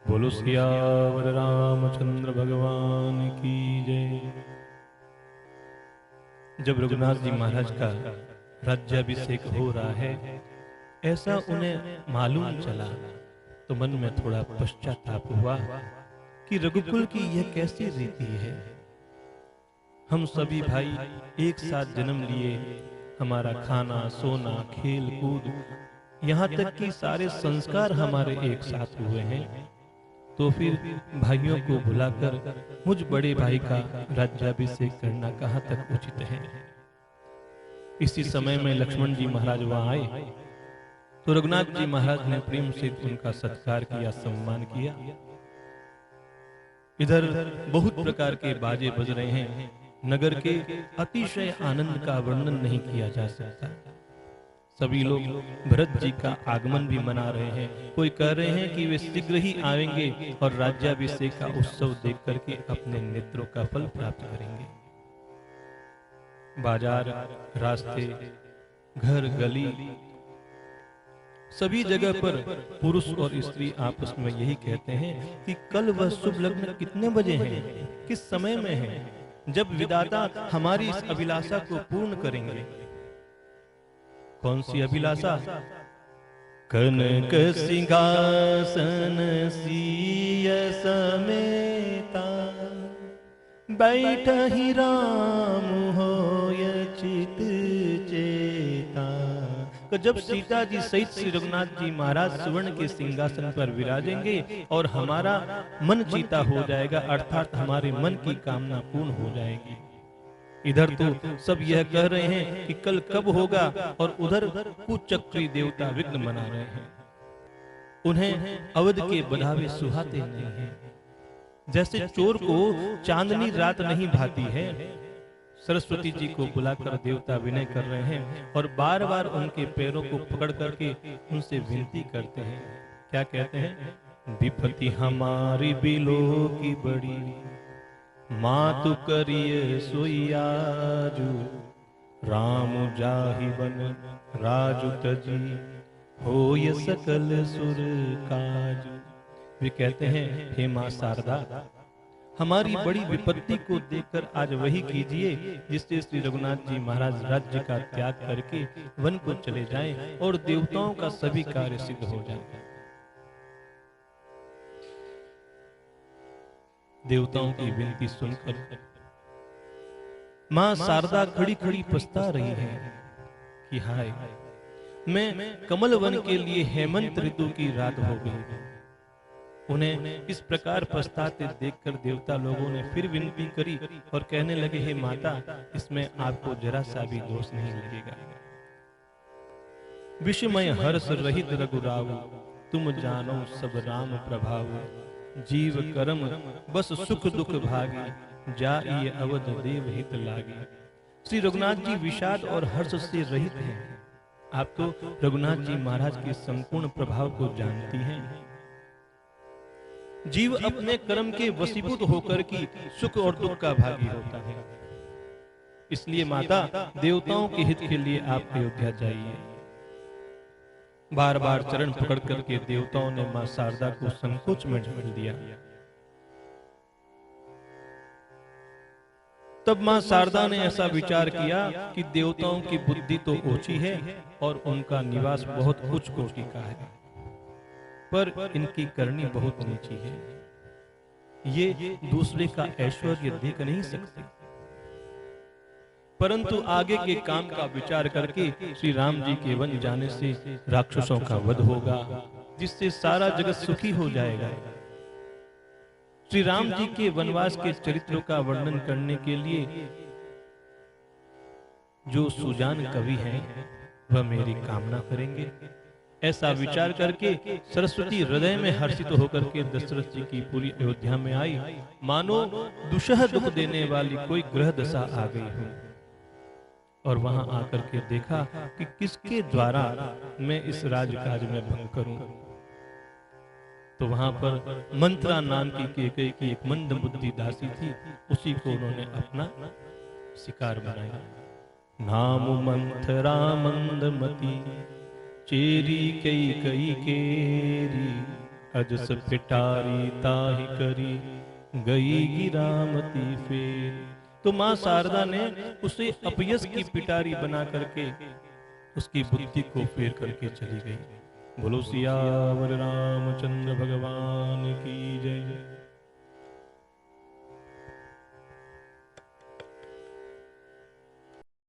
बोलो सियावर रामचंद्र भगवान की जय। जब रघुनाथ जी महाराज का राज्याभिषेक हो रहा है, ऐसा उन्हें मालूम चला तो मन में थोड़ा पश्चाताप हुआ कि रघुकुल की यह कैसी रीति है। हम सभी भाई एक साथ जन्म लिए, हमारा खाना सोना खेल कूद यहाँ तक कि सारे संस्कार हमारे एक साथ हुए हैं, तो फिर भाइयों को बुलाकर मुझ बड़े भाई का राज्याभिषेक करना कहाँ तक उचित है। इसी समय में लक्ष्मण जी महाराज वहां आए तो रघुनाथ जी महाराज ने प्रेम से उनका सत्कार किया, सम्मान किया। इधर बहुत प्रकार के बाजे बज रहे हैं, नगर के अतिशय आनंद का वर्णन नहीं किया जा सकता। सभी लोग भरत जी का आगमन भी मना रहे हैं, कोई कह रहे हैं कि वे शीघ्र ही आएंगे और राज्याभिषेक का उत्सव देख करके अपने नेत्रों का फल प्राप्त करेंगे। बाजार, रास्ते, घर, गली, सभी जगह पर पुरुष और स्त्री आपस में यही कहते हैं कि कल वह शुभ लग्न कितने बजे है, किस समय में है, जब विधाता हमारी इस अभिलाषा को पूर्ण करेंगे। कौन सी अभिलाषा? कनक सिंहासन सीय समेता, बैठ ही राम होय चित चेता। तो जब सीता जी सहित श्री रघुनाथ जी महाराज सुवर्ण के सिंहासन पर विराजेंगे और हमारा मन चीता हो जाएगा, अर्थात हमारे मन की कामना पूर्ण हो जाएगी। इधर तो सब यह कह रहे हैं कि कल कब होगा, और उधर कुचक्री देवता विघ्न मना रहे हैं। उन्हें अवध के बधावे सुहाते नहीं हैं। जैसे चोर को चांदनी रात नहीं भाती है, सरस्वती जी को बुलाकर देवता विनय कर रहे हैं और बार बार उनके पैरों को पकड़ करके उनसे विनती करते हैं। क्या कहते हैं? विपत्ति हमारी बिलो की बड़ी, मातु करिए सोयाजू, राम जाहि बन राजु तजी, होय सकल सुर काजू। वे कहते हैं, हे मां शारदा, हमारी बड़ी विपत्ति को देखकर आज वही कीजिए जिससे श्री रघुनाथ जी महाराज राज्य का त्याग करके वन को चले जाएं और देवताओं का सभी कार्य सिद्ध हो जाए। देवताओं की विनती सुनकर मां शारदा खड़ी खड़ी पछता रही है कि हाय, मैं कमल वन के लिए हेमंत ऋतु की रात हो गई। उन्हें इस प्रकार पछताते देखकर देवता लोगों ने फिर विनती करी और कहने लगे, हे माता, इसमें आपको जरा सा भी दोष नहीं लगेगा। विषमय हर्ष रहित रघुराव, तुम जानो सब राम प्रभाव। जीव करम बस सुख दुख भागी, जाइए अवध देव हित लागी। श्री रघुनाथ जी विषाद और हर्ष से रहित हैं। आप तो रघुनाथ जी महाराज के संपूर्ण प्रभाव को जानती हैं। जीव अपने कर्म के वशीभूत होकर की सुख और दुख का भागी होता है। इसलिए माता, देवताओं के हित के लिए आप अयोध्या जाइए। बार बार चरण पकड़ करके देवताओं ने मां शारदा को संकोच में ढकेल दिया। तब मां शारदा ने ऐसा विचार किया कि देवताओं की बुद्धि तो ऊंची है और उनका निवास बहुत उच्च कोटि का है, पर इनकी करनी बहुत नीची है। ये दूसरे का ऐश्वर्य देख नहीं सकते, परंतु आगे के काम का विचार करके श्री राम जी के वन जाने से राक्षसों का वध होगा, जिससे सारा जगत सुखी हो जाएगा। श्री राम जी के वनवास के चरित्रों का वर्णन करने के लिए जो सुजान कवि हैं वह मेरी कामना करेंगे। ऐसा विचार करके सरस्वती हृदय में हर्षित होकर के दशरथ जी की पूरी अयोध्या में आई, मानो दुषह दुख देने वाली कोई ग्रह दशा आ गई हो। और वहां आकर के देखा कि किसके द्वारा मैं इस राजकाज में भंग करूं। तो वहां पर मंत्रा नाम की केकई की एक मंद बुद्धि दासी थी, उसी को उन्होंने अपना शिकार बनाया। नाम मंथरा मंदमती, चेरी कई कई केरी, अजस पिटारी ताहि करी गई गिरामती फेर। तो माँ शारदा ने उसे अपयस की पिटारी बना करके उसकी बुद्धि को फेर करके चली गई। बोलो सियावर रामचंद्र भगवान की जय।